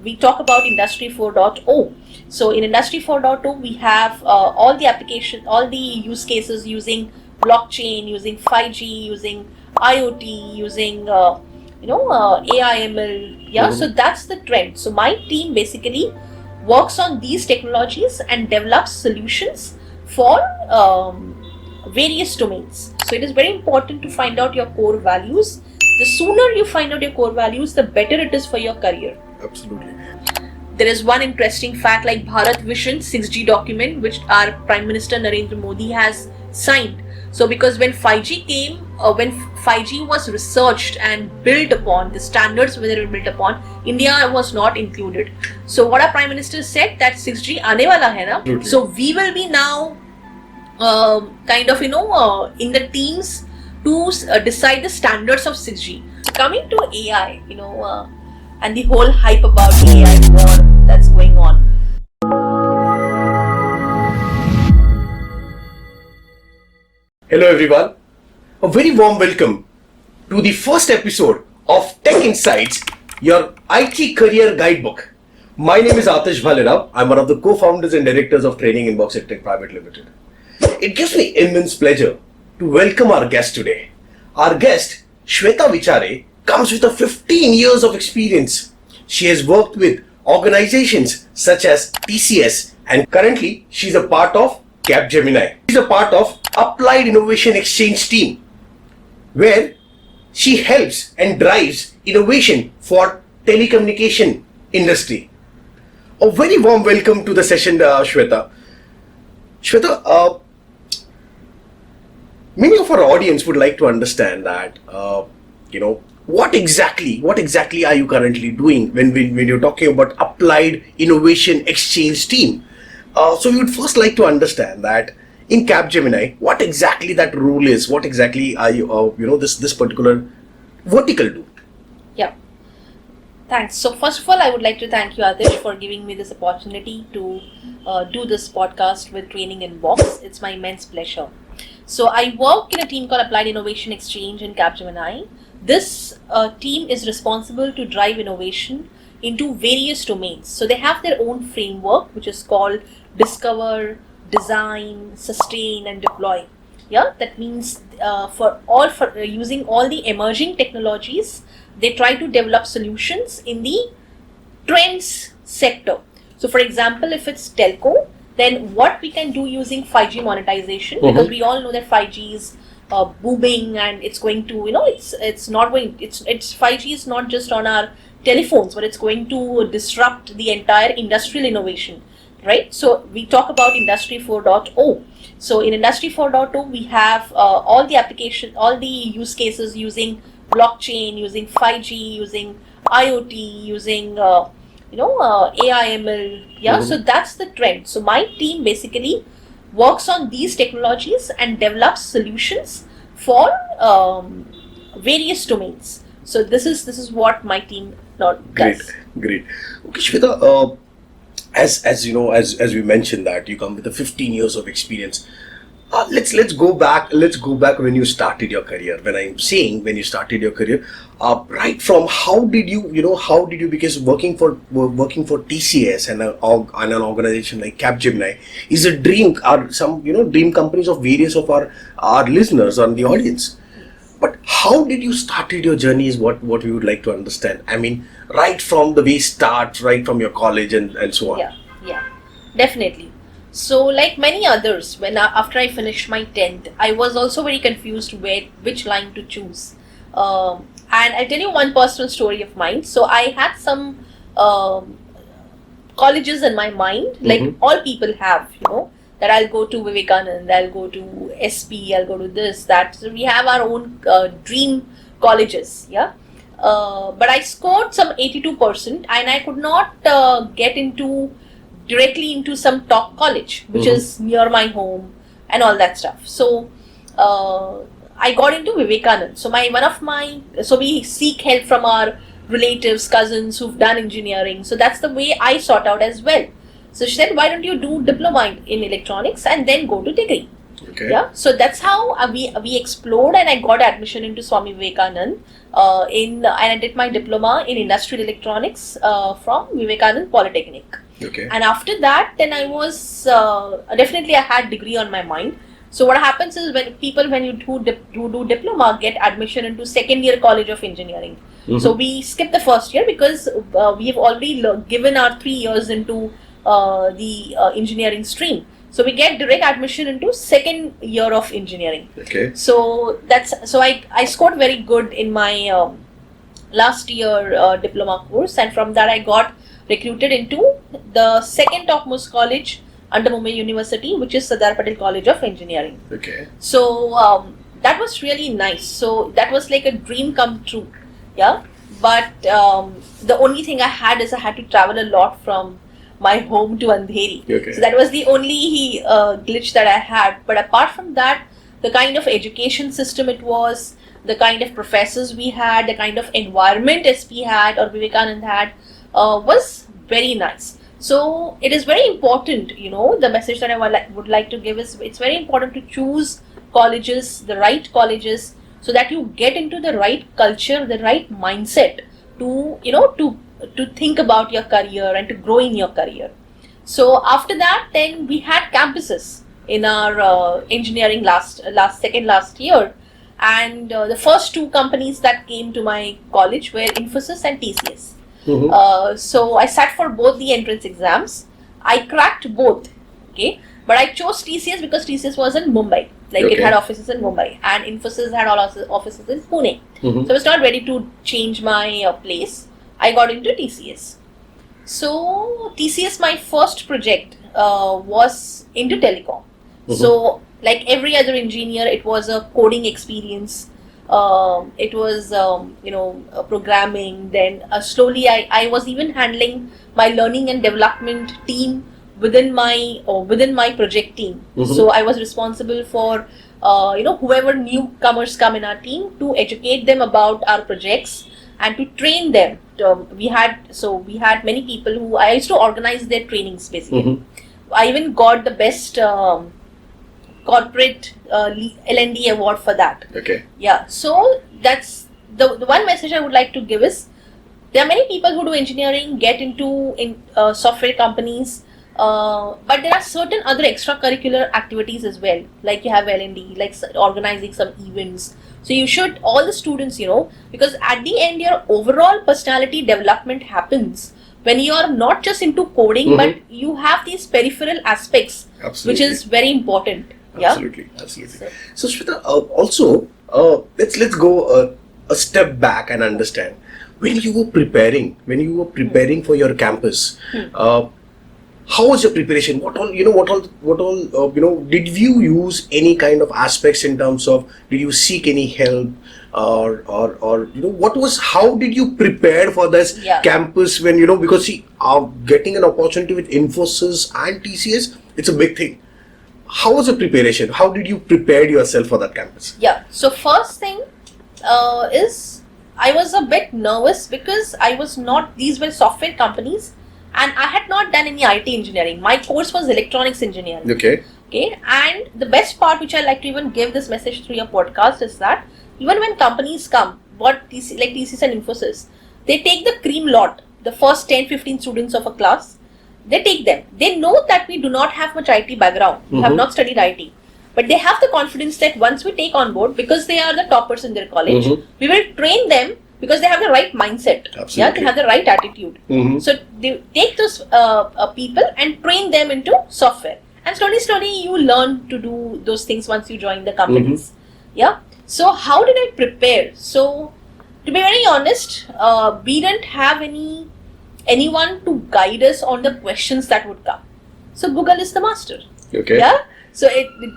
we talk about Industry 4.0. So in Industry 4.0, we have all the use cases using blockchain, using 5G, using IoT, using AI, ML. Yeah, so that's the trend. So my team basically works on these technologies and develops solutions for various domains. So it is very important to find out your core values. The sooner you find out your core values, the better it is for your career. Absolutely. There is one interesting fact like Bharat Vision 6G document, which our Prime Minister Narendra Modi has signed. So because when 5G came, when 5G was researched and built upon, the standards were built upon, India was not included. So what our Prime Minister said that 6G aane wala hai na. Absolutely. So we will be now in the teams to decide the standards of 6G. So coming to AI, and the whole hype about AI war that's going on. Hello everyone, a very warm welcome to the first episode of Tech Insights, your IT career guidebook. My name is Atish Bhalirao. I'm one of the co-founders and directors of Training Inbox Tech Private Limited. It gives me immense pleasure to welcome our guest today. Our guest, Shweta Vichare, comes with 15 years of experience. She has worked with organizations such as TCS and currently she's a part of Capgemini. She's a part of Applied Innovation Exchange team where she helps and drives innovation for telecommunication industry. A very warm welcome to the session, Shweta. Shweta, many of our audience would like to understand that, what exactly are you currently doing when you're talking about Applied Innovation Exchange team? So we would first like to understand that in Capgemini, what exactly that role is, what exactly are you, this particular vertical do? Yeah, thanks. So first of all, I would like to thank you, Atish, for giving me this opportunity to do this podcast with Training Inbox. It's my immense pleasure. So I work in a team called Applied Innovation Exchange in Capgemini. This team is responsible to drive innovation into various domains. So they have their own framework, which is called Discover, Design, Sustain, and Deploy. Yeah, that means for using all the emerging technologies, they try to develop solutions in the trends sector. So for example, if it's telco, then what we can do using 5G monetization, because we all know that 5G is booming and it's going to, 5G is not just on our telephones, but it's going to disrupt the entire industrial innovation, right? So we talk about Industry 4.0. So in Industry 4.0, we have all the use cases using blockchain, using 5G, using IoT, using AI, ML. Yeah, so that's the trend. So my team basically works on these technologies and develops solutions for various domains. So this is what my team does. Great. Okay, Shweta, as you know, as we mentioned that you come with 15 years of experience. Let's go back when you started your career. When I'm saying when you started your career, right from how did you because working for TCS and an organization like Capgemini is a dream, or some dream companies of various of our listeners and the audience. But how did you started your journey is what we would like to understand. I mean, right from the way starts, right from your college and so on. Yeah, definitely. So like many others, after I finished my 10th, I was also very confused which line to choose. And I'll tell you one personal story of mine. So I had some colleges in my mind, like all people have, that I'll go to Vivekanand, I'll go to SP, I'll go to this, that. So we have our own dream colleges, yeah. But I scored some 82% and I could not get directly into some top college, which is near my home and all that stuff. So I got into Vivekanand. So we seek help from our relatives, cousins who've done engineering. So that's the way I sought out as well. So she said, why don't you do diploma in electronics and then go to degree? Okay. Yeah, so that's how we explored, and I got admission into Swami Vivekanand and I did my diploma in industrial electronics from Vivekanand Polytechnic. Okay. And after that, then I was definitely I had degree on my mind. So what happens is when you do diploma get admission into second year College of Engineering. So we skip the first year because we have already given our 3 years into the engineering stream. So we get direct admission into second year of engineering. Okay. So I scored very good in my last year diploma course, and from that I got recruited into the second topmost college under Mumbai University, which is Sardar Patel College of Engineering. Okay. So that was really nice. So that was like a dream come true. Yeah. But the only thing I had is I had to travel a lot from my home to Andheri. Okay. So that was the only glitch that I had. But apart from that, the kind of education system it was, the kind of professors we had, the kind of environment SP had or Vivekanand had was very nice. So it is very important, the message that I would like to give is it's very important to choose colleges, the right colleges, so that you get into the right culture, the right mindset to, to think about your career and to grow in your career. So after that, then we had campuses in our engineering last year, and the first two companies that came to my college were Infosys and TCS. So I sat for both the entrance exams. I cracked both, okay, but I chose TCS because TCS was in Mumbai, it had offices in Mumbai, and Infosys had all offices in Pune. So I was not ready to change my place. I got into TCS. So TCS, my first project was into telecom. So like every other engineer, it was a coding experience. It was programming. Then slowly I was even handling my learning and development team within my project team. So I was responsible for whoever newcomers come in our team, to educate them about our projects and to train them. We had many people who I used to organize their trainings basically. I even got the best corporate L&D award for that. Okay. Yeah. So that's the one message I would like to give is there are many people who do engineering, get into software companies, but there are certain other extracurricular activities as well. Like you have L&D, like organizing some events. So you should, all the students, because at the end your overall personality development happens when you are not just into coding, but you have these peripheral aspects, which is very important. Yeah? Absolutely. So Shweta, also let's go a step back and understand when you were preparing for your campus. How was your preparation? What all did you use any kind of aspects in terms of, did you seek any help or how did you prepare for this campus when, because getting an opportunity with Infosys and TCS, it's a big thing. How was the preparation? How did you prepare yourself for that campus? Yeah, so first thing is I was a bit nervous because these were software companies, and I had not done any IT engineering. My course was electronics engineering. Okay. And the best part, which I like to even give this message through your podcast, is that even when companies come, like TCS and Infosys, they take the cream lot, the first 10-15 students of a class, they take them. They know that we do not have much IT background. We have not studied IT. But they have the confidence that once we take on board, because they are the toppers in their college, we will train them because they have the right mindset. Absolutely. Yeah, they have the right attitude. So they take those people and train them into software. And slowly you learn to do those things once you join the companies. Yeah. So how did I prepare? So to be very honest, we didn't have anyone to guide us on the questions that would come. So Google is the master. Okay. Yeah. So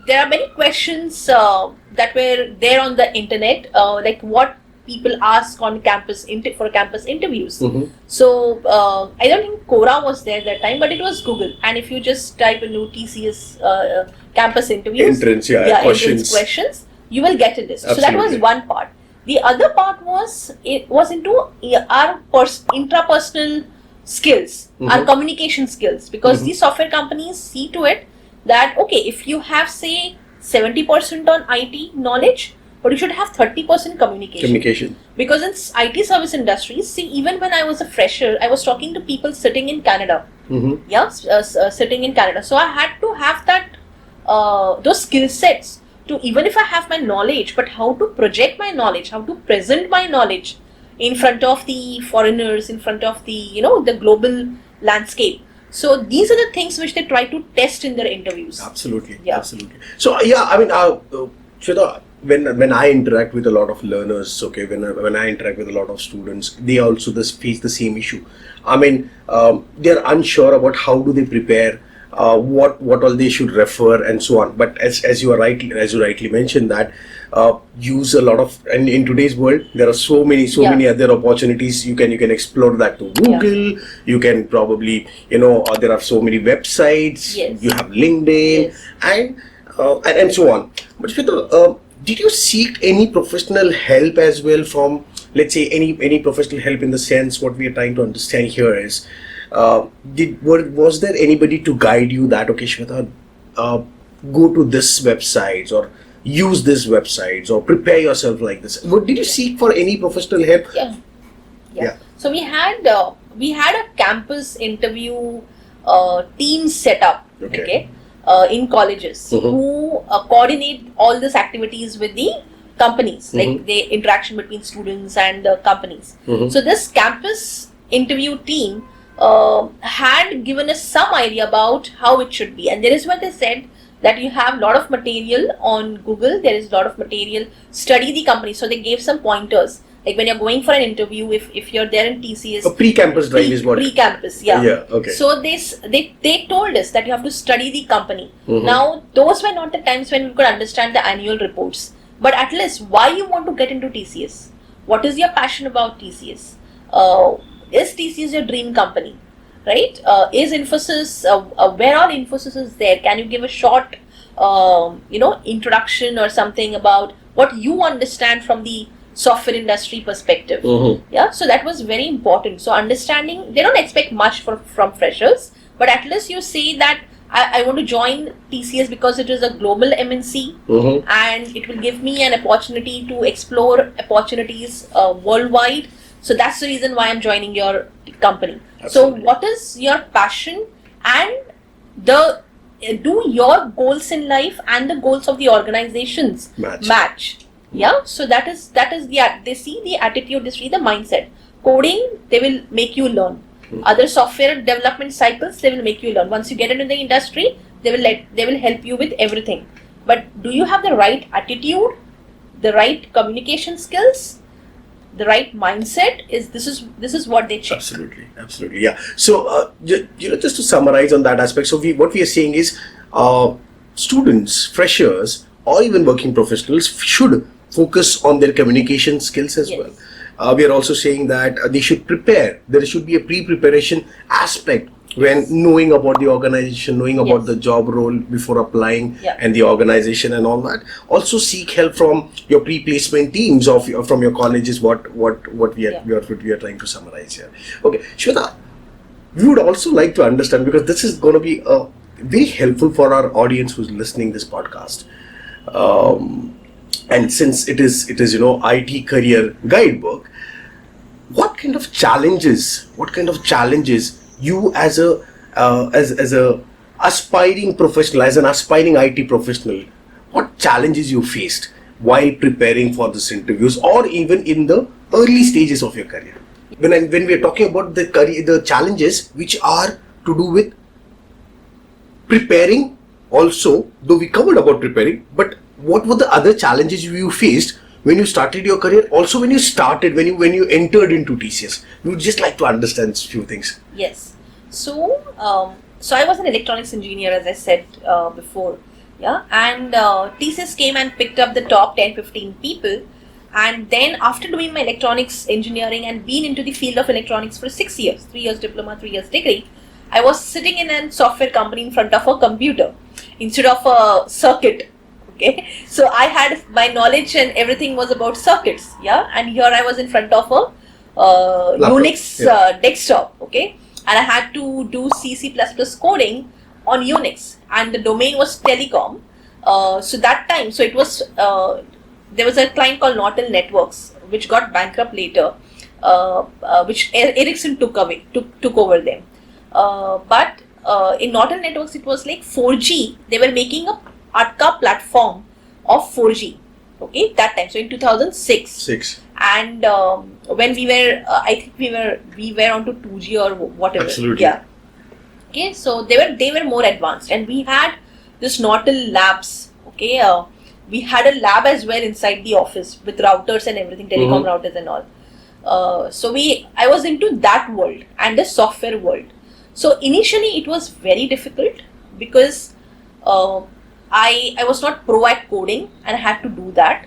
there are many questions that were there on the internet, like what people ask on campus for campus interviews. So I don't think Quora was there that time, but it was Google. And if you just type into TCS campus interviews, entrance questions, you will get a list. Absolutely. So that was one part. The other part was into our intrapersonal skills, our communication skills, because these software companies see to it that, okay, if you have, say, 70% on IT knowledge, but you should have 30% communication. Because in IT service industries, see, even when I was a fresher, I was talking to people sitting in Canada. Sitting in Canada. So I had to have that those skill sets to, even if I have my knowledge, but how to project my knowledge, how to present my knowledge in front of the foreigners, in front of the the global landscape. So these are the things which they try to test in their interviews. Absolutely. So I mean, Shweta, when I interact with a lot of learners, okay, when I interact with a lot of students, they also face the same issue. I mean, they're unsure about how do they prepare, what all they should refer, and so on. But as you rightly mentioned that use a lot of, and in today's world there are so many other opportunities. You can explore that to Google. You can probably there are so many websites. You have LinkedIn and so on. But Shweta, did you seek any professional help as well from, let's say, any professional help, in the sense what we are trying to understand here is, was there anybody to guide you that, okay, Shweta, go to this websites or use this websites or prepare yourself like this? Did you seek for any professional help? Yeah. So we had a campus interview team set up. Okay. In colleges who coordinate all these activities with the companies, like the interaction between students and the companies. So this campus interview team had given us some idea about how it should be, and there is what they said, that you have a lot of material on Google, there is a lot of material, study the company. So they gave some pointers, like when you're going for an interview, if you're there in TCS, a pre-campus drive is what? Pre-campus, So they told us that you have to study the company. Now, those were not the times when we could understand the annual reports. But at least, why you want to get into TCS? What is your passion about TCS? Is TCS your dream company? Right? Is Infosys, where all Infosys is there? Can you give a short, introduction or something about what you understand from the software industry perspective? So that was very important. So understanding, they don't expect much from freshers, but at least you say that I want to join TCS because it is a global MNC and it will give me an opportunity to explore opportunities worldwide. So that's the reason why I'm joining your company. Absolutely. So what is your passion, and do your goals in life and the goals of the organizations match? So that is they see the attitude, they see the mindset. Coding, they will make you learn. Other software development cycles, they will make you learn. Once you get into the industry, they will help you with everything. But do you have the right attitude, the right communication skills, the right mindset? This is what they check. Absolutely, yeah. So just to summarize on that aspect, so what we are saying is, students, freshers, or even working professionals should focus on their communication skills as well. We are also saying that they should prepare. There should be a pre-preparation aspect when knowing about the organization, knowing about the job role before applying, and the organization and all that. Also seek help from your pre-placement teams from your colleges. What we are trying to summarize here. Okay, Shweta, we would also like to understand, because this is going to be very helpful for our audience who's listening this podcast. And since it is IT career guidebook, what kind of challenges you as a aspiring professional, as an aspiring IT professional, what challenges you faced while preparing for these interviews, or even in the early stages of your career? When we are talking about the challenges which are to do with preparing, also, though we covered about preparing, but what were the other challenges you faced when you started your career? Also, when you entered into TCS, we would just like to understand a few things. Yes. So I was an electronics engineer, as I said before. And TCS came and picked up the top 10-15 people. And then after doing my electronics engineering and being into the field of electronics for 6 years, 3 years diploma, 3 years degree, I was sitting in a software company in front of a computer instead of a circuit. Okay, so I had my knowledge and everything was about circuits. And here I was in front of a Unix desktop. Okay, and I had to do C++ coding on Unix, and the domain was telecom. So that time, so it was there was a client called Nortel Networks which got bankrupt later, which Ericsson took over them. But in Nortel Networks, it was like 4G. They were making a Atka platform of 4G. Okay, that time. So in 2006. And when we were, I think we were onto 2G or whatever. Absolutely. Yeah. Okay, so they were more advanced, and we had this Nortel labs. Okay, we had a lab as well inside the office with routers and everything, telecom routers and all. So I was into that world and the software world. So initially it was very difficult because I was not pro at coding and I had to do that.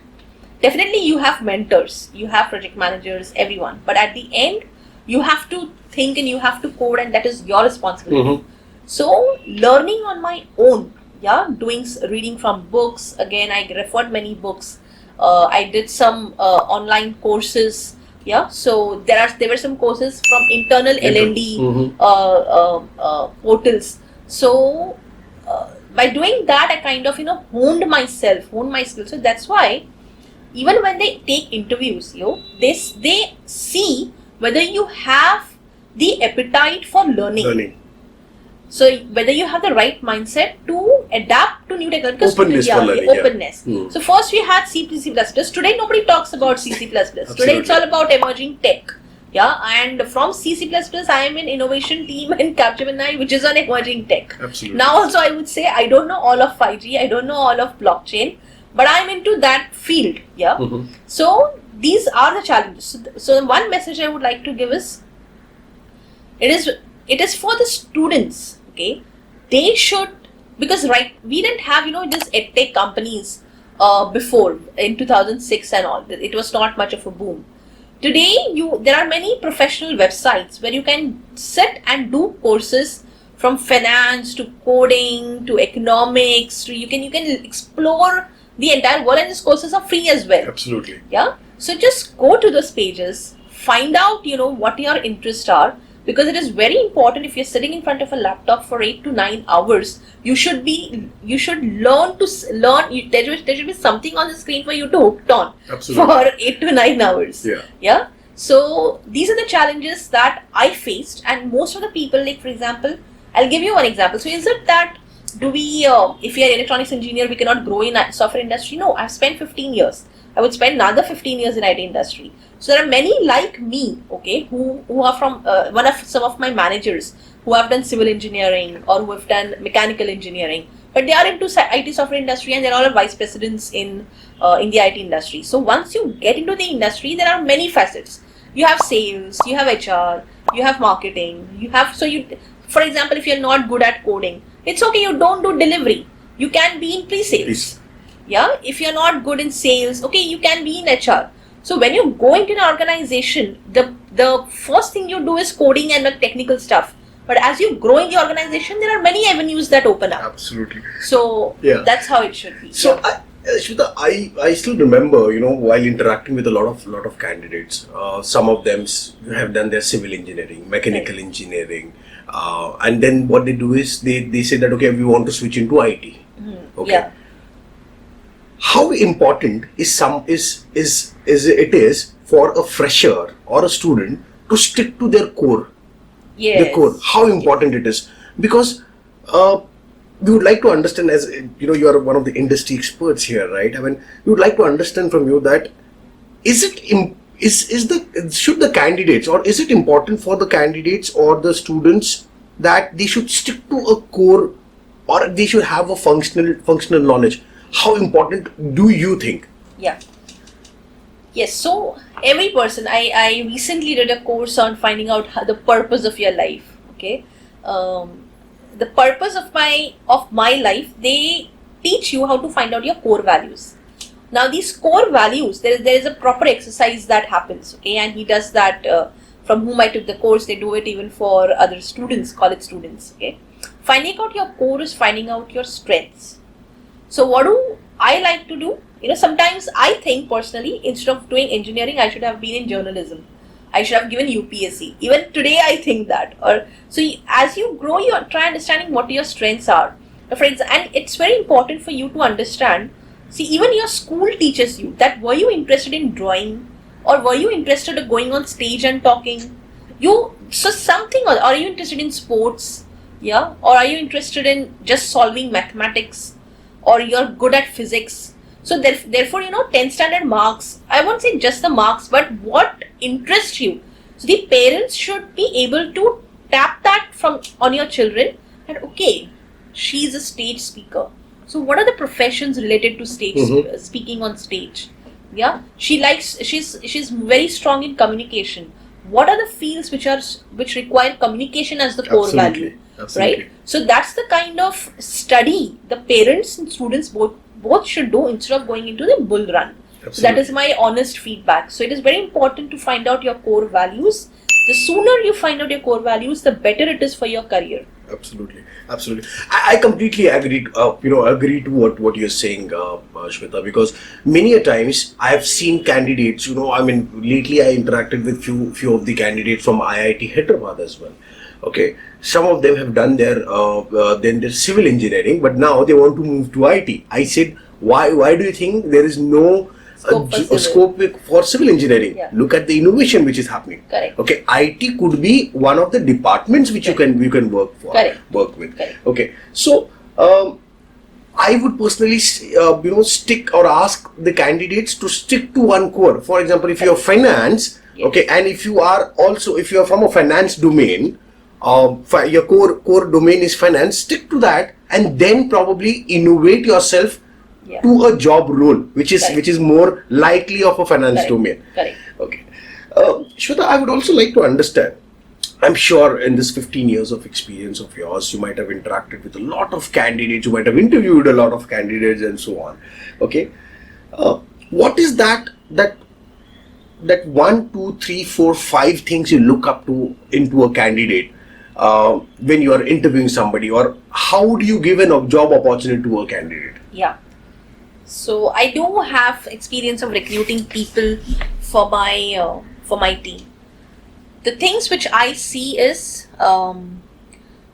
Definitely you have mentors, you have project managers, everyone, but at the end you have to think and you have to code, and that is your responsibility. So learning on my own, reading from books. Again, I referred many books. I did some online courses. So there were some courses from internal L&D portals. So by doing that, I kind of honed my skills. So that's why even when they take interviews, they see whether you have the appetite for learning. So whether you have the right mindset to adapt to new technology. Openness for learning. Openness. So first we had C++. Today nobody talks about C++. Today it's all about emerging tech. And from C++, I am in innovation team in Capgemini, which is on emerging tech. Absolutely. Now also I would say I don't know all of 5G, I don't know all of blockchain, but I'm into that field. So these are the challenges. So one message I would like to give is, it is for the students. Okay, they should, because we didn't have this edtech companies before in 2006 and all. It was not much of a boom. Today there are many professional websites where you can sit and do courses from finance to coding to economics to you can explore the entire world, and these courses are free as well. Absolutely. So just go to those pages, find out what your interests are. Because it is very important, if you're sitting in front of a laptop for 8 to 9 hours, you should learn. There should be something on the screen for you to hook on. Absolutely. For 8 to 9 hours. So these are the challenges that I faced, and most of the people, like for example, I'll give you one example. So is it that if we are electronics engineer, we cannot grow in software industry? No, I've spent 15 years. I would spend another 15 years in IT industry. So there are many like me, okay, who are from some of my managers who have done civil engineering or who have done mechanical engineering, but they are into IT software industry, and they're all vice presidents in the IT industry. So once you get into the industry, there are many facets. You have sales, you have HR, you have marketing, for example, if you're not good at coding, it's okay, you don't do delivery. You can be in pre-sales. If you're not good in sales, okay, you can be in HR. So when you go into an organization, the first thing you do is coding and the technical stuff. But as you grow in the organization, there are many avenues that open up. Absolutely. So that's how it should be. So Shweta, I still remember, while interacting with a lot of candidates, some of them have done their civil engineering, mechanical engineering, and then what they do is they say that, okay, we want to switch into IT. Okay. How important it is for a fresher or a student to stick to their core? The core. How important it is, because we would like to understand, as you are one of the industry experts here, right? I mean, we would like to understand from you that should the candidates, or is it important for the candidates or the students that they should stick to a core, or they should have a functional knowledge? How important do you think? Yes, so every person, I recently did a course on finding out the purpose of your life. Okay, the purpose of my life, they teach you how to find out your core values. Now these core values, there is a proper exercise that happens. Okay, and he does that. From whom I took the course, they do it even for other students, college students. Okay, finding out your core is finding out your strengths. So what do I like to do? Sometimes I think personally, instead of doing engineering, I should have been in journalism. I should have given UPSC. Even today, I think that. So as you grow, you try understanding what your strengths are. And it's very important for you to understand. See, even your school teaches you that were you interested in drawing, or were you interested in going on stage and talking? So something, or are you interested in sports? Yeah, or are you interested in just solving mathematics, or you're good at physics? So therefore, 10 standard marks, I won't say just the marks, but what interests you. So the parents should be able to tap that from on your children, and okay, she's a stage speaker. So what are the professions related to stage speaking on stage? Yeah, she's very strong in communication. What are the fields which require communication as the core value? Absolutely. Right? So that's the kind of study the parents and students both should do instead of going into the bull run. Absolutely. So that is my honest feedback. So it is very important to find out your core values. The sooner you find out your core values, the better it is for your career. Absolutely. I completely agree. Agree to what you're saying, Shweta, because many a times I have seen candidates. Lately I interacted with few of the candidates from IIT Hyderabad as well. Okay, some of them have done their civil engineering, but now they want to move to IT. I said, why do you think there is no scope for civil engineering? Yeah. Look at the innovation which is happening. Correct. Okay, IT could be one of the departments which you can work with. Correct. Okay, so I would personally stick or ask the candidates to stick to one core. For example, if you are finance, yes. Okay, and if you are from a finance domain, your core domain is finance, stick to that, and then probably innovate yourself to a job role which is more likely of a finance domain. Correct. Okay. Shweta, I would also like to understand, I'm sure in this 15 years of experience of yours, you might have interacted with a lot of candidates, you might have interviewed a lot of candidates and so on. Okay. What is that 1, 2, 3, 4, 5 things you look up to into a candidate when you are interviewing somebody, or how do you give a job opportunity to a candidate? Yeah. So I do have experience of recruiting people for my team. The things which I see is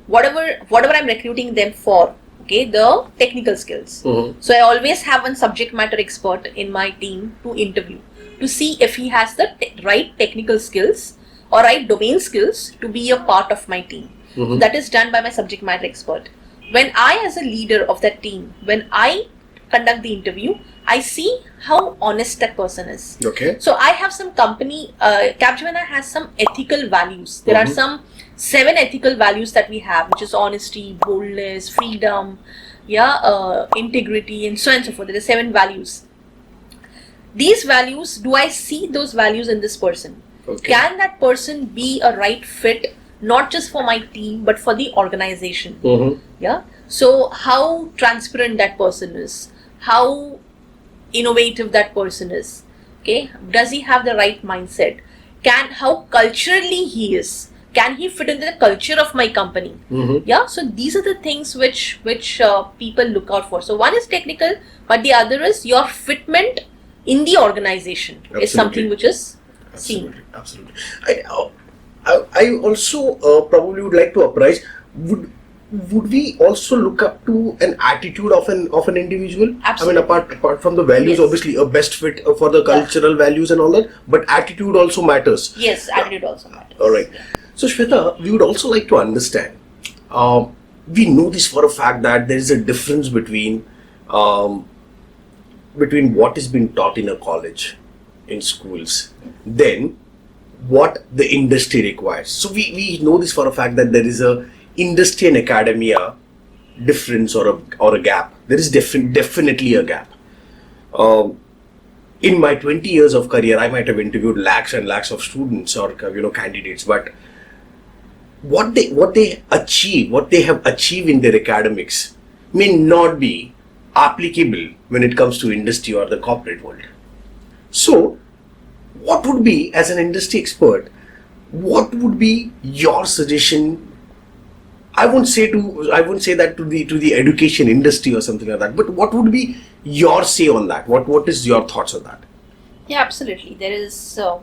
whatever I'm recruiting them for, okay, the technical skills. Mm-hmm. So I always have one subject matter expert in my team to interview to see if he has the right technical skills or right domain skills to be a part of my team. Mm-hmm. That is done by my subject matter expert. When I, as a leader of that team, when I conduct the interview, I see how honest that person is. Okay. So I have some company, Capgemini has some ethical values. There are some 7 ethical values that we have, which is honesty, boldness, freedom, integrity, and so on and so forth. There are 7 values. These values, do I see those values in this person? Okay. Can that person be a right fit, not just for my team, but for the organization? Mm-hmm. Yeah. So how transparent that person is, how innovative that person is. Okay. Does he have the right mindset? How culturally he is? Can he fit into the culture of my company? Mm-hmm. Yeah. So these are the things which people look out for. So one is technical, but the other is your fitment in the organization. Absolutely. Is something which is seen. Absolutely. I also probably would like to apprise. Would we also look up to an attitude of an individual? Absolutely. I mean, apart from the values, Yes. obviously a best fit for the cultural values and all that, but attitude also matters. Yes, attitude also matters. All right. So Shweta, we would also like to understand. We know this for a fact that there is a difference between what is being taught in a college, in schools, then what the industry requires. So we know this for a fact that there is a industry and academia difference or a gap. There is definitely a gap. In my 20 years of career, I might have interviewed lakhs and lakhs of students or candidates, but what they have achieved in their academics may not be applicable when it comes to industry or the corporate world. So what would be, as an industry expert, what would be your suggestion? I won't say that to the education industry or something like that, but what would be your say on that? What is your thoughts on that? Yeah, absolutely. There is a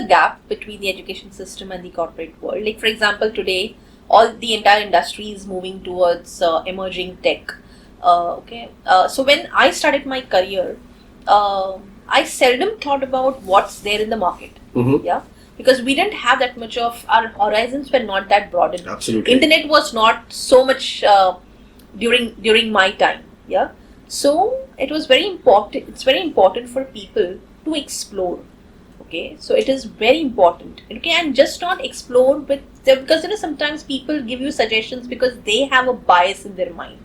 gap between the education system and the corporate world. Like, for example, today all the entire industry is moving towards emerging tech. So when I started my career, I seldom thought about what's there in the market. Mm-hmm. Yeah, because we didn't have that much of, our horizons were not that broadened. Absolutely. Internet was not so much during my time. Yeah, so it was very important. It's very important for people to explore. Okay, so it is very important. Okay, and just not explore with them, because sometimes people give you suggestions because they have a bias in their mind.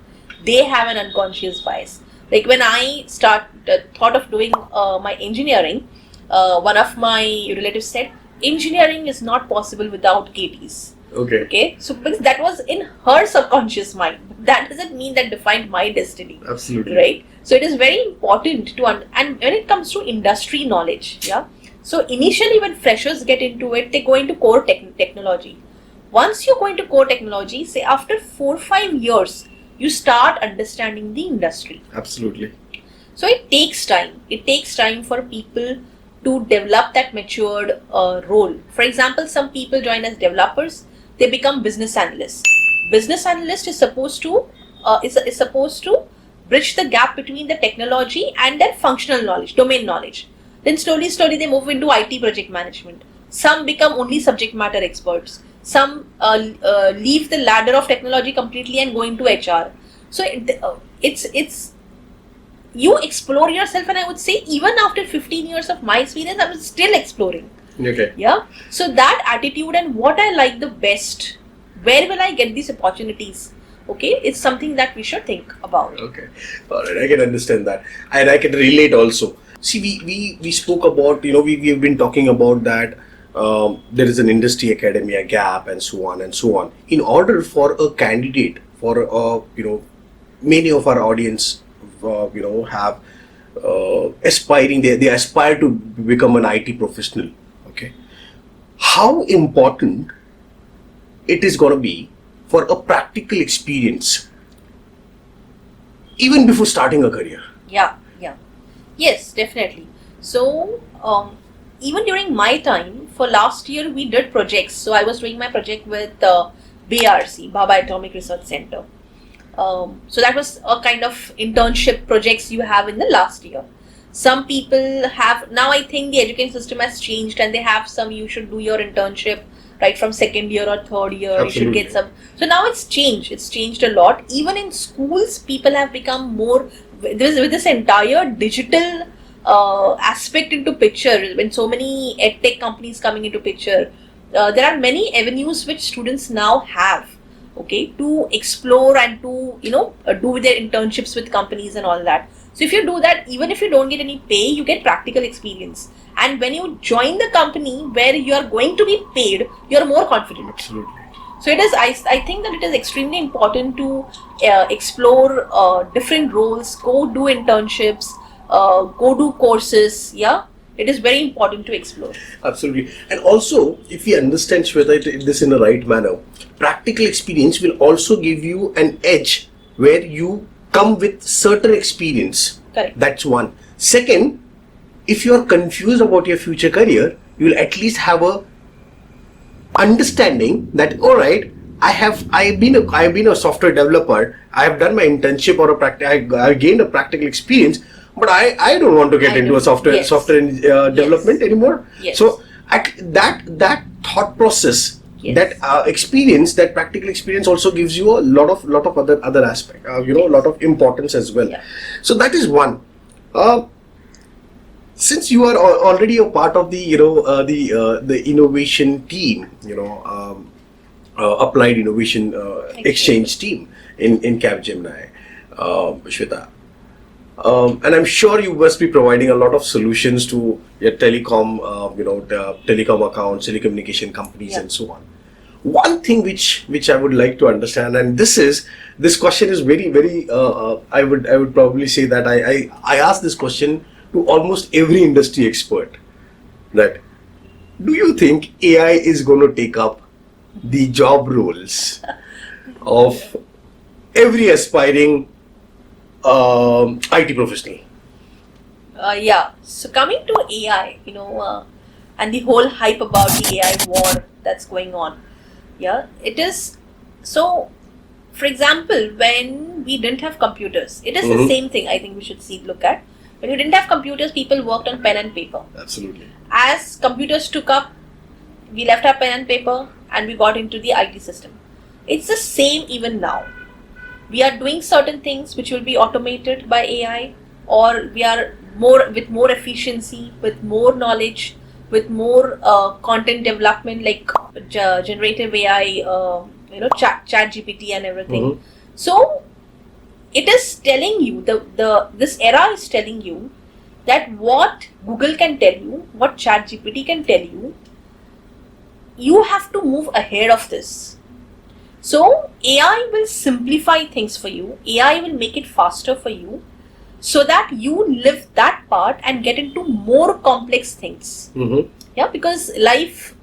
They have an unconscious bias. Like when I thought of doing my engineering, one of my relatives said, engineering is not possible without KTs. Okay, so because that was in her subconscious mind, that doesn't mean that defined my destiny. Absolutely. Right. So it is very important to and when it comes to industry knowledge, yeah. So initially, when freshers get into it, they go into core technology. Once you go into core technology, say after 4-5 years, you start understanding the industry. Absolutely. So it takes time. It takes time for people to develop that matured role. For example, some people join as developers. They become business analysts. Business analyst is supposed to is supposed to bridge the gap between the technology and their functional knowledge, domain knowledge. Then slowly they move into IT project management. Some become only subject matter experts. Some leave the ladder of technology completely and go into HR. So it's you explore yourself, and I would say even after 15 years of my experience, I was still exploring. Okay. Yeah. So that attitude and what I like the best, where will I get these opportunities? Okay, it's something that we should think about. Okay, all right, I can understand that, and I can relate also. See, we spoke about, we have been talking about that there is an industry academia gap and so on and so on. In order for a candidate, for many of our audience, have aspiring, they aspire to become an IT professional. Okay, how important it is going to be for a practical experience even before starting a career? Yeah. Yes, definitely. So, even during my time, for last year, we did projects. So, I was doing my project with BRC, Baba Atomic Research Center. So, that was a kind of internship projects you have in the last year. Some people have, now I think the education system has changed and they have some, you should do your internship right from second year or third year. Absolutely. You should get some. So now it's changed a lot. Even in schools, people have become more with this entire digital aspect into picture. When so many edtech companies coming into picture, there are many avenues which students now have, okay, to explore and to do their internships with companies and all that. So if you do that, even if you don't get any pay, you get practical experience. And when you join the company where you are going to be paid, you are more confident. Absolutely. So it is. I think that it is extremely important to explore different roles, go do internships, go do courses. Yeah, it is very important to explore. Absolutely. And also, if we understand, Shweta, this in the right manner, practical experience will also give you an edge where you come with certain experience. Correct. That's one. Second, if you are confused about your future career, you will at least have a understanding that, all right, I've been a software developer, I have done my internship or I gained a practical experience, but I don't want to get into a software development anymore. Yes. So that thought process, Yes. that experience, that practical experience also gives you a lot of other aspect, a lot of importance as well. Yeah. So that is one. Since you are already a part of the the innovation team, applied innovation exchange team in Capgemini, Shweta, and I'm sure you must be providing a lot of solutions to your telecom, the telecom accounts, telecommunication companies, Yeah. and so on. One thing which I would like to understand, and this question is very very, I would probably say that I ask this question to almost every industry expert, that do you think AI is going to take up the job roles of every aspiring IT professional? Yeah. So coming to AI, and the whole hype about the AI war that's going on. Yeah, it is So, for example, when we didn't have computers, it is the same thing I think we should look at. When we didn't have computers, people worked on pen and paper. Absolutely. As computers took up, we left our pen and paper and we got into the IT system. It's the same even now. We are doing certain things which will be automated by AI, or we are with more efficiency, with more knowledge, with more content development like generative AI, chat GPT and everything. So it is telling you, this era is telling you that what Google can tell you, what chat GPT can tell you, you have to move ahead of this. So AI will simplify things for you, AI will make it faster for you, so that you live that part and get into more complex things. Yeah, because life,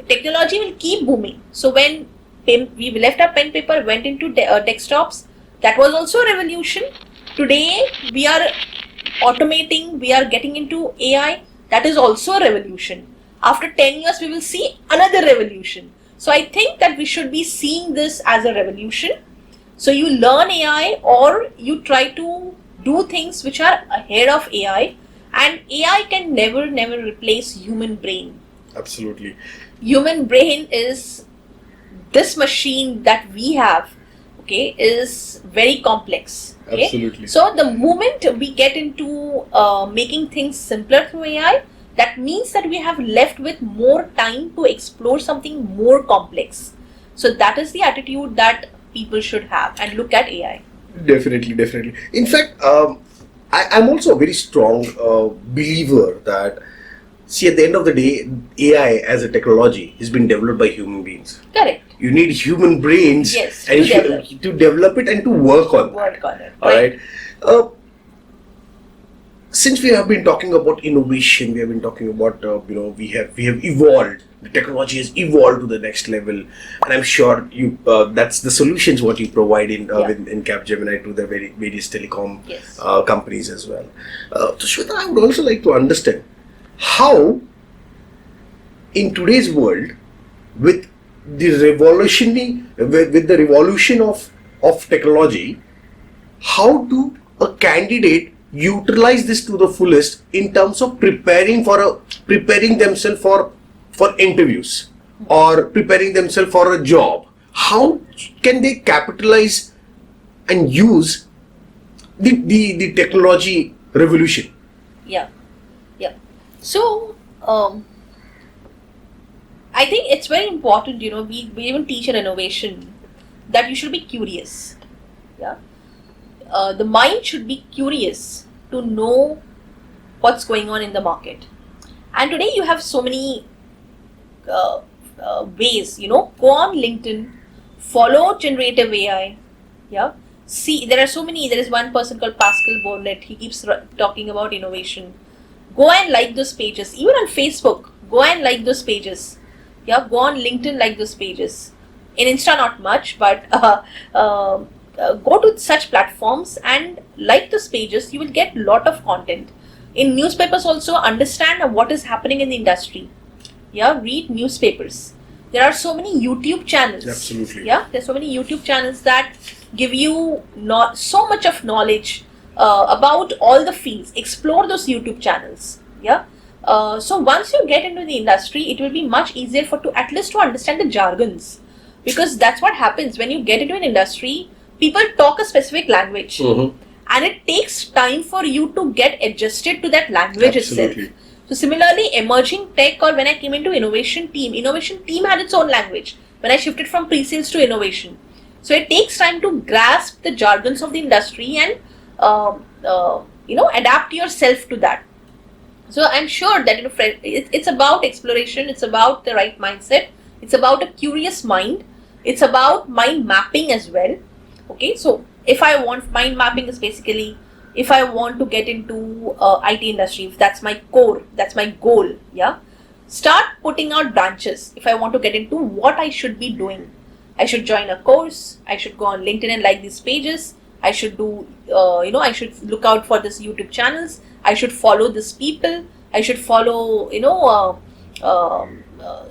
technology will keep booming. So when we left our pen paper, went into desktops, that was also a revolution. Today we are automating, we are getting into AI, that is also a revolution. After 10 years we will see another revolution. So I think that we should be seeing this as a revolution. So you learn AI, or you try to do things which are ahead of AI, and AI can never replace human brain. Absolutely. Human brain is this machine that we have, okay, is very complex. Okay? Absolutely. So the moment we get into making things simpler through AI, that means that we have left with more time to explore something more complex. So that is the attitude that people should have and look at AI. Definitely. In fact, I'm also a very strong believer that, see, at the end of the day, AI as a technology has been developed by human beings. Correct. You need human brains, yes, and to develop it and to work on it. All right. Since we have been talking about innovation, we have been talking about we have evolved. The technology has evolved to the next level, and I'm sure you that's the solutions what you provide in Capgemini to the various telecom companies as well. So Shweta, I would also like to understand how, in today's world, with the revolution of technology, how do a candidate utilize this to the fullest in terms of preparing themselves for interviews, or preparing themselves for a job? How can they capitalize and use the technology revolution? Yeah. So I think it's very important, we even teach in innovation that you should be curious. Yeah. The mind should be curious to know what's going on in the market. And today you have so many ways, go on LinkedIn, follow generative AI. Yeah. See, there is one person called Pascal Bonnet, he keeps talking about innovation. Go and like those pages. Even on Facebook, go and like those pages. Yeah, go on LinkedIn, like those pages. In Insta, not much, but go to such platforms and like those pages. You will get a lot of content. In newspapers also, understand what is happening in the industry. Yeah, read newspapers. There are so many YouTube channels. Absolutely. Yeah, there's so many YouTube channels that give you not so much of knowledge about all the fields. Explore those YouTube channels. Yeah. So once you get into the industry, it will be much easier at least to understand the jargons, because that's what happens when you get into an industry. People talk a specific language, and it takes time for you to get adjusted to that language itself. So similarly, emerging tech, or when I came into innovation team had its own language when I shifted from pre-sales to innovation. So it takes time to grasp the jargons of the industry and adapt yourself to that. So I'm sure that it's about exploration, it's about the right mindset, it's about a curious mind, it's about mind mapping as well. Okay, so if I want, mind mapping is basically, if I want to get into IT industry, if that's my core, that's my goal, yeah, start putting out branches. If I want to get into what I should be doing, I should join a course, I should go on LinkedIn and like these pages, I should do, I should look out for this YouTube channels, I should follow these people, I should follow,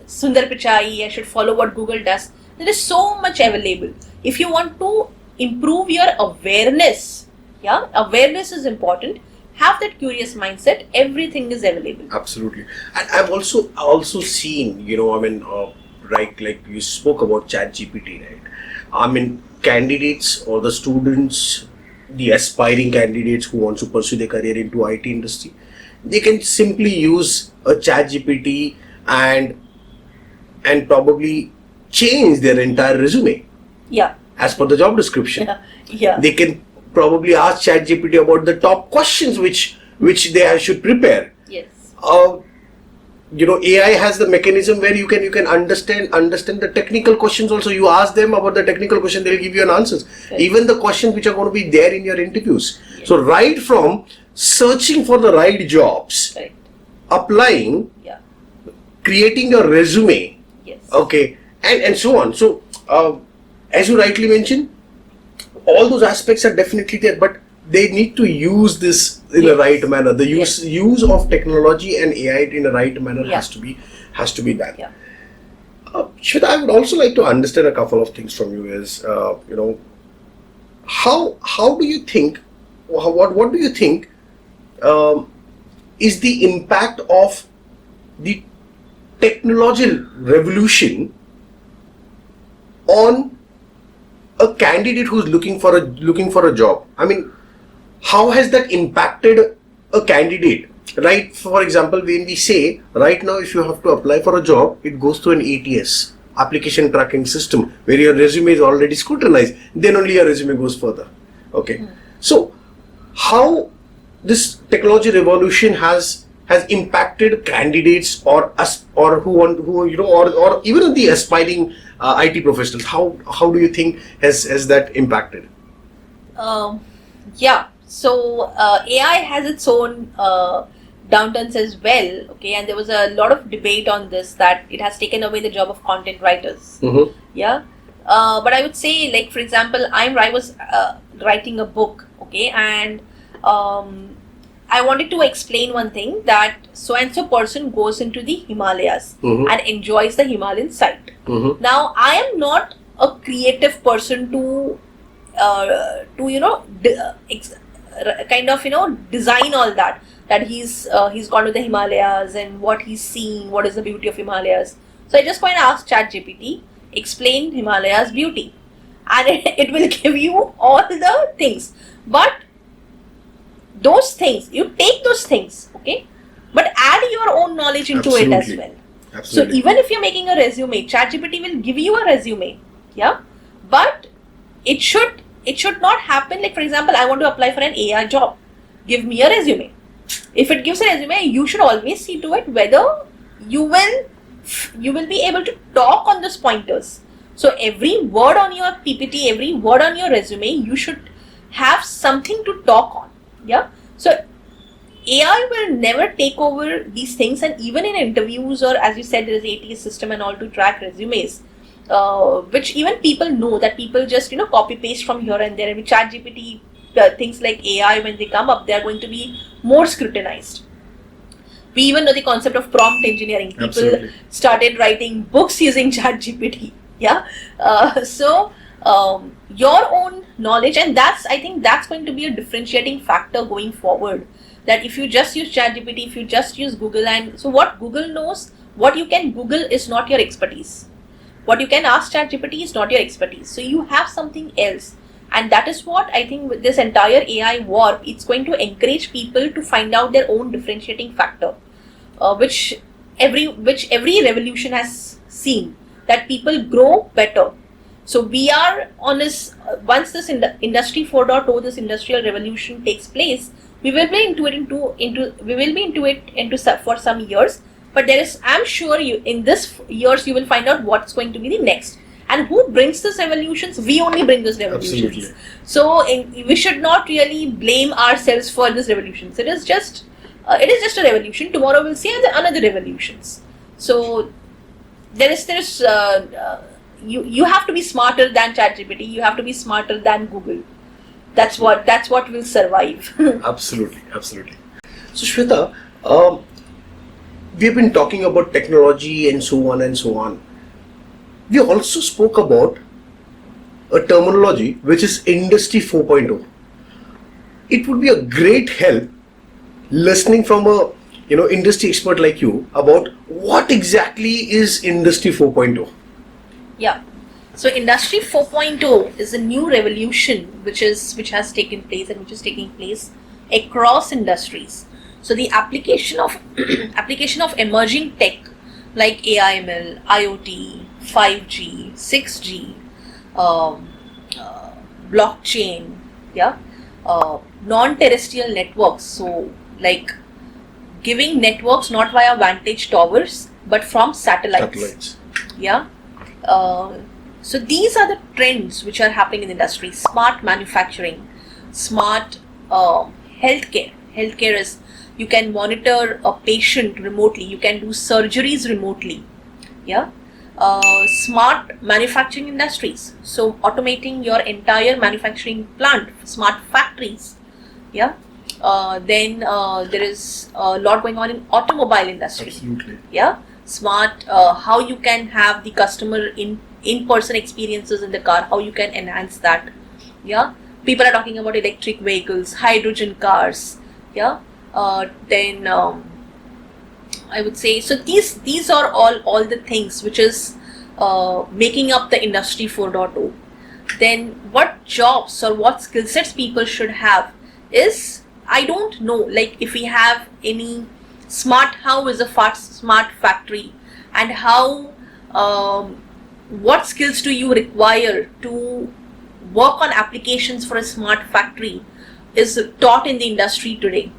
Sundar Pichai, I should follow what Google does. There is so much available. If you want to improve your awareness, awareness is important. Have that curious mindset. Everything is available. Absolutely. And I've also seen, right, like you spoke about ChatGPT, right? I mean, candidates or the students, the aspiring candidates who want to pursue their career into IT industry, they can simply use a ChatGPT and probably change their entire resume. Yeah. As per the job description. Yeah. They can probably ask ChatGPT about the top questions which they should prepare. Yes. AI has the mechanism where you can understand the technical questions also. You ask them about the technical question, they'll give you an answers. Right. Even the questions which are going to be there in your interviews. Yes. So right from searching for the right jobs, Right. applying, Yeah. creating your resume, Yes. okay, and so on. So as you rightly mentioned, all those aspects are definitely there, but they need to use this in a right manner. The use of technology and AI in a right manner has to be done. Yeah. Shweta, I would also like to understand a couple of things from you. Is how do you think? What do you think is the impact of the technological revolution on a candidate who's looking for a job? I mean, how has that impacted a candidate? Right, for example, when we say right now, if you have to apply for a job, it goes through an ATS, application tracking system, where your resume is already scrutinized. Then only your resume goes further. Okay, so how this technology revolution has impacted candidates or us, or or even the aspiring IT professionals? How do you think has that impacted? Yeah. So AI has its own downturns as well. Okay, and there was a lot of debate on this, that it has taken away the job of content writers. Mm-hmm. Yeah. But I would say, like, for example, I was writing a book. Okay, and I wanted to explain one thing, that so and so person goes into the Himalayas and enjoys the Himalayan sight. Now, I am not a creative person to design all that. That he's gone to the Himalayas and what he's seeing, what is the beauty of Himalayas. So I just go and ask ChatGPT, explain Himalayas beauty, and it will give you all the things. But those things, you take those things, okay, but add your own knowledge into it as well. Absolutely. So even if you're making a resume, ChatGPT will give you a resume, yeah, but it should not happen like, for example, I want to apply for an AI job, give me a resume. If it gives a resume, you should always see to it whether you will be able to talk on those pointers. So every word on your PPT, every word on your resume, you should have something to talk on. Yeah. So AI will never take over these things, and even in interviews, or as you said, there is ATS system and all to track resumes, which even people know, that people just copy paste from here and there. And with ChatGPT, things like AI, when they come up, they are going to be more scrutinized. We even know the concept of prompt engineering. People Absolutely. started writing books using ChatGPT. Yeah. So your own knowledge, and I think that's going to be a differentiating factor going forward. That if you just use ChatGPT, if you just use Google, and so what Google knows, what you can Google is not your expertise. What you can ask ChatGPT is not your expertise. So you have something else. And that is what I think with this entire AI war, it's going to encourage people to find out their own differentiating factor, which every revolution has seen, that people grow better. So we are on this, once this industry 4.0, this industrial revolution takes place, we will be into it for some years. But I'm sure in this years you will find out what's going to be the next. And who brings these revolutions? We only bring these revolutions. Absolutely. So we should not really blame ourselves for these revolutions. It is just a revolution. Tomorrow we'll see another revolutions. So you have to be smarter than ChatGPT. You have to be smarter than Google. That's what will survive. Absolutely. So Shweta, we've been talking about technology and so on and so on. We also spoke about a terminology which is Industry 4.0. It would be a great help listening from a industry expert like you about what exactly is Industry 4.0. Yeah. So Industry 4.0 is a new revolution which has taken place and which is taking place across industries. So the application of application of emerging tech like AI/ML, IoT, 5G, 6G, blockchain, yeah, non-terrestrial networks. So like giving networks not via vantage towers but from satellites. Yeah. So these are the trends which are happening in the industry. Smart manufacturing, smart healthcare. Healthcare is you can monitor a patient remotely. You can do surgeries remotely. Yeah. Smart manufacturing industries. So automating your entire manufacturing plant. Smart factories. Yeah. Then there is a lot going on in automobile industry. Absolutely. Yeah. Smart how you can have the customer in-person experiences in the car, how you can enhance that. Yeah, people are talking about electric vehicles, hydrogen cars. Yeah, then I would say so these are all the things which is making up the Industry 4.0. Then what jobs or what skill sets people should have is, I don't know, like if we have any smart, how is a smart factory, and how what skills do you require to work on applications for a smart factory is taught in the industry today.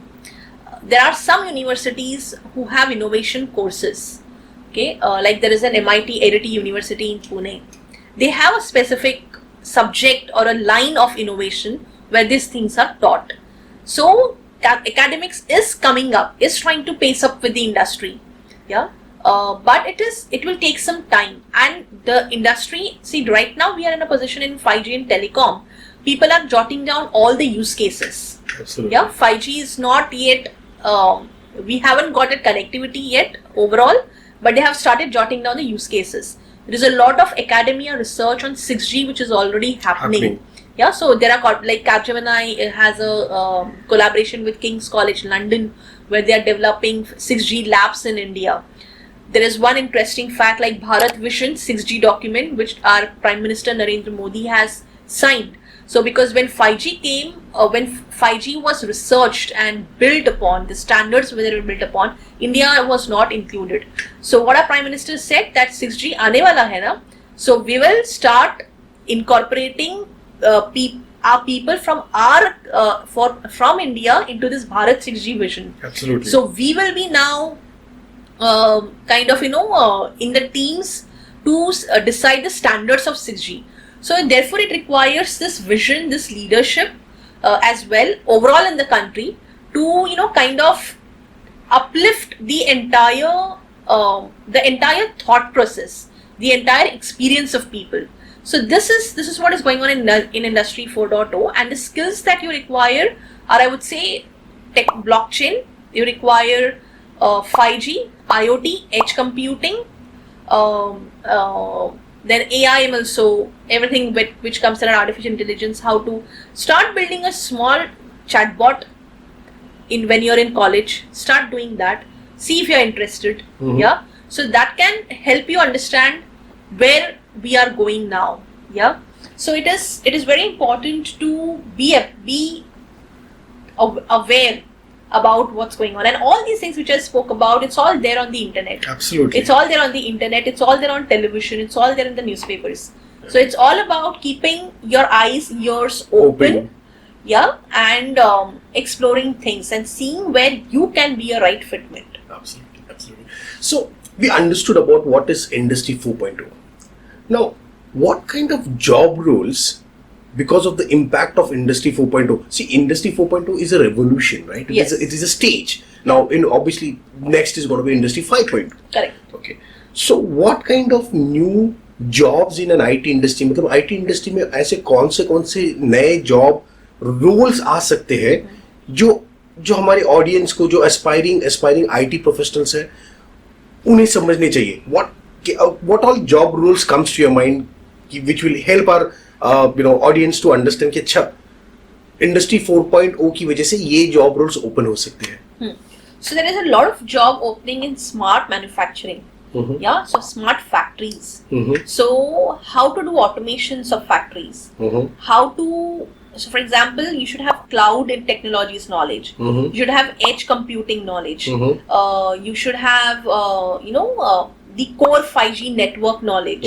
There are some universities who have innovation courses. Okay, like there is an MIT Edity University in Pune. They have a specific subject or a line of innovation where these things are taught. So academics is coming up, is trying to pace up with the industry. Yeah. But it will take some time, and the industry, see, right now we are in a position in 5G and telecom, people are jotting down all the use cases. Absolutely. Yeah, 5G is not yet, we haven't got a connectivity yet overall, but they have started jotting down the use cases. There is a lot of academia research on 6G which is already happening. Yeah, so there are like Capgemini has a collaboration with King's College London where they are developing 6G labs in India. There is one interesting fact like Bharat Vision 6G document which our Prime Minister Narendra Modi has signed. So because when 5G came, when 5G was researched and built upon, the standards where they were built upon, India was not included. So what our Prime Minister said that 6G aane wala hai na, so we will start incorporating our people from from India into this Bharat 6G vision. Absolutely. So we will be now kind of in the teams to decide the standards of 6G. So therefore it requires this vision, this leadership as well overall in the country to kind of uplift the entire thought process, the entire experience of people. So this is what is going on in Industry 4.0, and the skills that you require are, I would say, tech, blockchain. You require 5G, IoT, edge computing, then AI, also everything which comes under artificial intelligence. How to start building a small chatbot when you're in college. Start doing that. See if you're interested. Mm-hmm. Yeah. So that can help you understand where we are going now. Yeah. So it is very important to be aware about what's going on, and all these things which I spoke about, it's all there on the internet. Absolutely. It's all there on the internet, it's all there on television, it's all there in the newspapers. So it's all about keeping your eyes, ears open. Yeah, and exploring things and seeing where you can be a right fitment. Absolutely. So we understood about what is Industry 4.0. Now, what kind of job roles, because of the impact of Industry 4.0, see, Industry 4.0 is a revolution, right? Yes. It is a stage. Now, obviously, next is going to be Industry 5.0. Correct. Okay. So, what kind of new jobs in an IT industry, मतलब IT industry में ऐसे कौन से नए job roles आ सकते हैं जो हमारे audience को, जो aspiring IT professionals हैं, उन्हें समझने चाहिए. What all job roles comes to your mind which will help our audience to understand कि अच्छा इंडस्ट्री 4.0 की वजह से ये जॉब रोल्स ओपन हो सकते हैं. So there is a lot of job opening in smart manufacturing. Yeah, so smart factories. So how to do automations of factories? So for example, you should have cloud and technologies knowledge. You should have edge computing knowledge. You should have the core 5G network knowledge.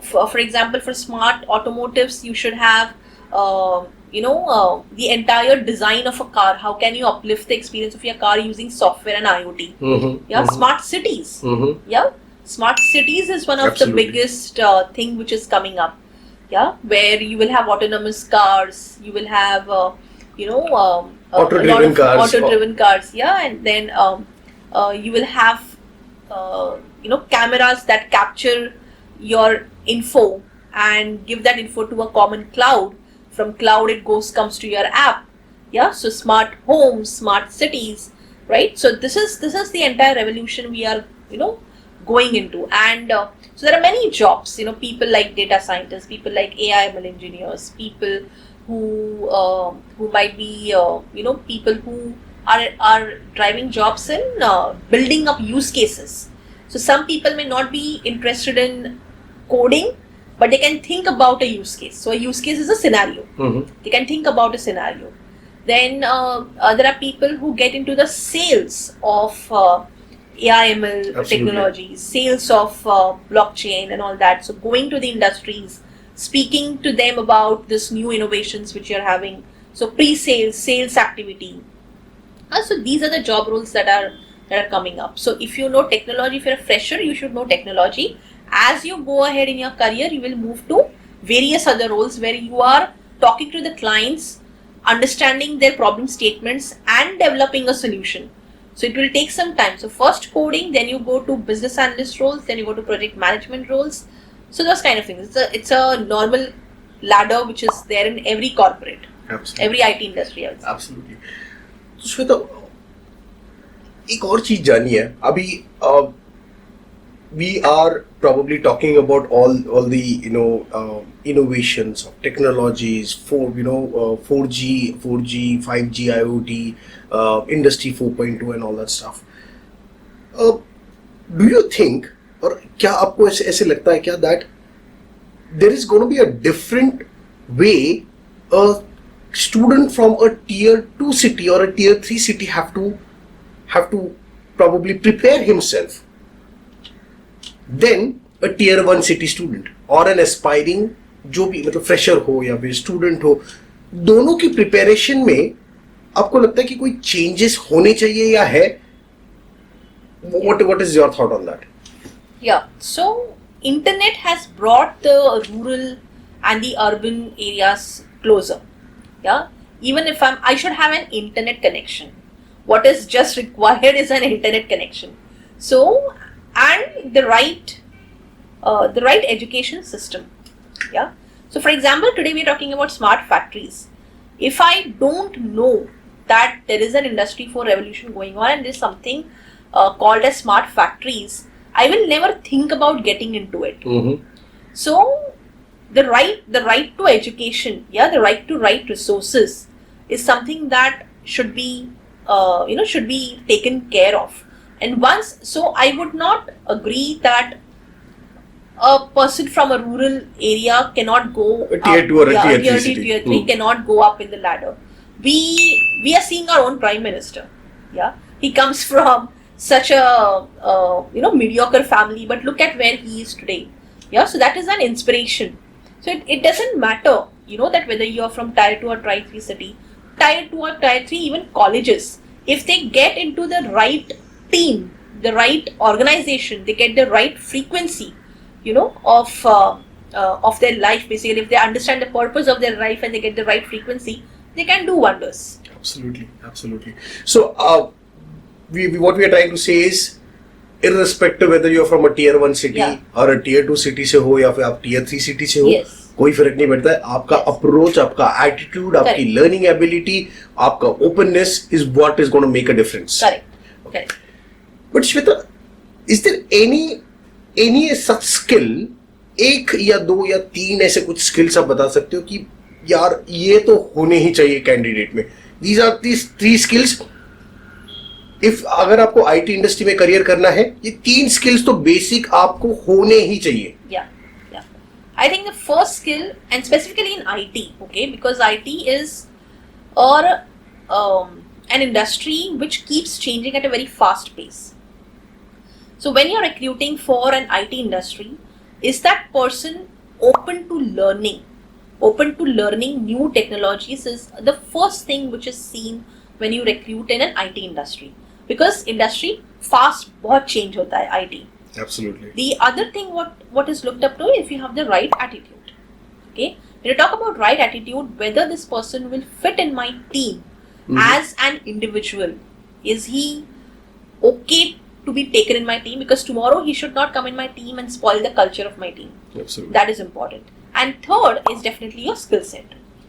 For example, for smart automotives, you should have the entire design of a car. How can you uplift the experience of your car using software and IoT? Smart cities. Smart cities is one of the biggest thing which is coming up. Where you will have autonomous cars, you will have auto-driven cars. And then you will have cameras that capture your info and give that info to a common cloud. From cloud it comes to your app. So smart homes, smart cities, right? So this is the entire revolution we are going into. And so there are many jobs, people like data scientists, people like AI/ML engineers, people who might be people who are driving jobs in building up use cases. So some people may not be interested in coding, but they can think about a use case. So a use case is a scenario. They can think about a scenario. Then there are people who get into the sales of AI/ML technologies, sales of blockchain and all that. So going to the industries, speaking to them about this new innovations which you're having. So pre-sales, sales activity. So these are the job roles that are coming up. So if you know technology, if you're a fresher, you should know technology. As you go ahead in your career, you will move to various other roles where you are talking to the clients, understanding their problem statements and developing a solution. So it will take some time. So first coding, then you go to business analyst roles, then you go to project management roles. So those kind of things. It's a normal ladder which is there in every corporate, every IT industry. Absolutely. So Shweta, एक और चीज जानी है अभी. We are probably talking about all the innovations of technologies for 4G, 5G, IoT, Industry 4.2 and all that stuff. Do you think, और क्या आपको ऐसे लगता है क्या that there is going to be a different way a student from a tier 2 city or a tier 3 city have to probably prepare himself then a tier 1 city student or an aspiring जो भी मतलब fresher हो या फिर student हो, दोनों की preparation में आपको लगता है कि कोई चेंजेस होने चाहिए या है? What is your thought on that? Yeah, so internet has brought the rural and the urban areas closer. Even if I should have an internet connection. What is just required is an internet connection. So and the right education system. So for example, today we are talking about smart factories. If I don't know that there is an industry 4 revolution going on and there is something called as smart factories, I will never think about getting into it. So the right to education, the right to right resources is something that should be taken care of. And so I would not agree that a person from a rural area cannot go a tier 2 or a tier 3 tier 3 cannot go up in the ladder. We are seeing our own prime minister. He comes from such a mediocre family, but look at where he is today. So that is an inspiration. So it doesn't matter, that whether you are from tier 2 or tier 3 city, tier 2 or tier 3, even colleges, if they get into the right team, the right organization, they get the right frequency, of their life. Basically, if they understand the purpose of their life and they get the right frequency, they can do wonders. Absolutely. So what we are trying to say is, irrespective whether you are from a tier 1 city or a tier 2 city से हो या फिर आप tier 3 city से हो, कोई फर्क नहीं पड़ता है. आपका अप्रोच, आपका एटीट्यूड, आपकी लर्निंग एबिलिटी, आपका openness is what is going to make a difference. Correct. But Shweta, is there any such skill, एक या दो या तीन ऐसे कुछ स्किल्स आप बता सकते हो कि यार ये तो होने ही चाहिए कैंडिडेट में? These are these 3 skills. If अगर आपको आईटी इंडस्ट्री में करियर करना है, ये 3 स्किल्स तो बेसिक आपको होने ही चाहिए. Yeah. I think the first skill, and specifically in IT, okay, because IT is an industry which keeps changing at a very fast pace. So when you're recruiting for an IT industry, is that person open to learning new technologies is the first thing which is seen when you recruit in an IT industry. Because industry fast बहुत change होता है IT. Absolutely. The other thing what is looked up to if you have the right attitude. Okay, when you talk about right attitude, whether this person will fit in my team as an individual, is he okay to be taken in my team? Because tomorrow he should not come in my team and spoil the culture of my team. Absolutely. That is important. And third is definitely your skill set.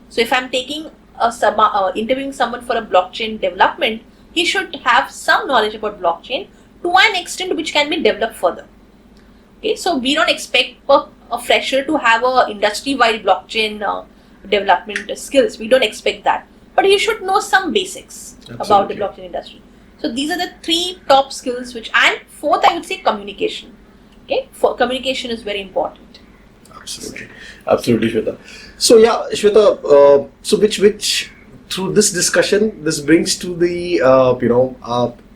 So if I'm taking interviewing someone for a blockchain development, he should have some knowledge about blockchain to an extent which can be developed further. Okay, so we don't expect a fresher to have a industry-wide blockchain development skills. We don't expect that, but he should know some basics about the blockchain industry. So these are the 3 top skills and fourth I would say communication. Okay, for communication is very important. Absolutely, Shweta. So yeah, Shweta, so which through this discussion, this brings to the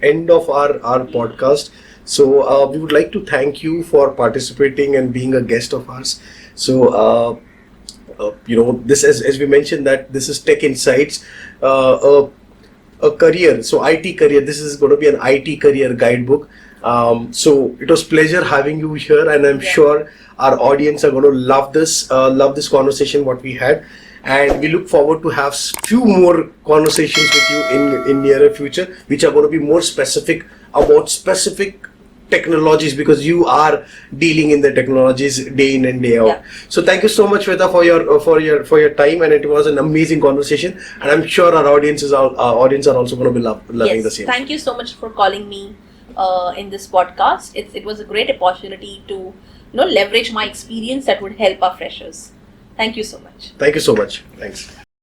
end of our podcast. So we would like to thank you for participating and being a guest of ours. So this as we mentioned that this is Tech Insights, a career. So IT career. This is going to be an IT career guidebook. So it was pleasure having you here, and I'm sure our audience are going to love this conversation what we had. And we look forward to have few more conversations with you in nearer future, which are going to be more specific about specific technologies, because you are dealing in the technologies day in and day out. Yeah. So thank you so much, Shweta, for your time, and it was an amazing conversation. And I'm sure our audience are also going to be loving the same. Thank you so much for calling me in this podcast. It was a great opportunity to leverage my experience that would help our freshers. Thank you so much. Thank you so much. Thanks.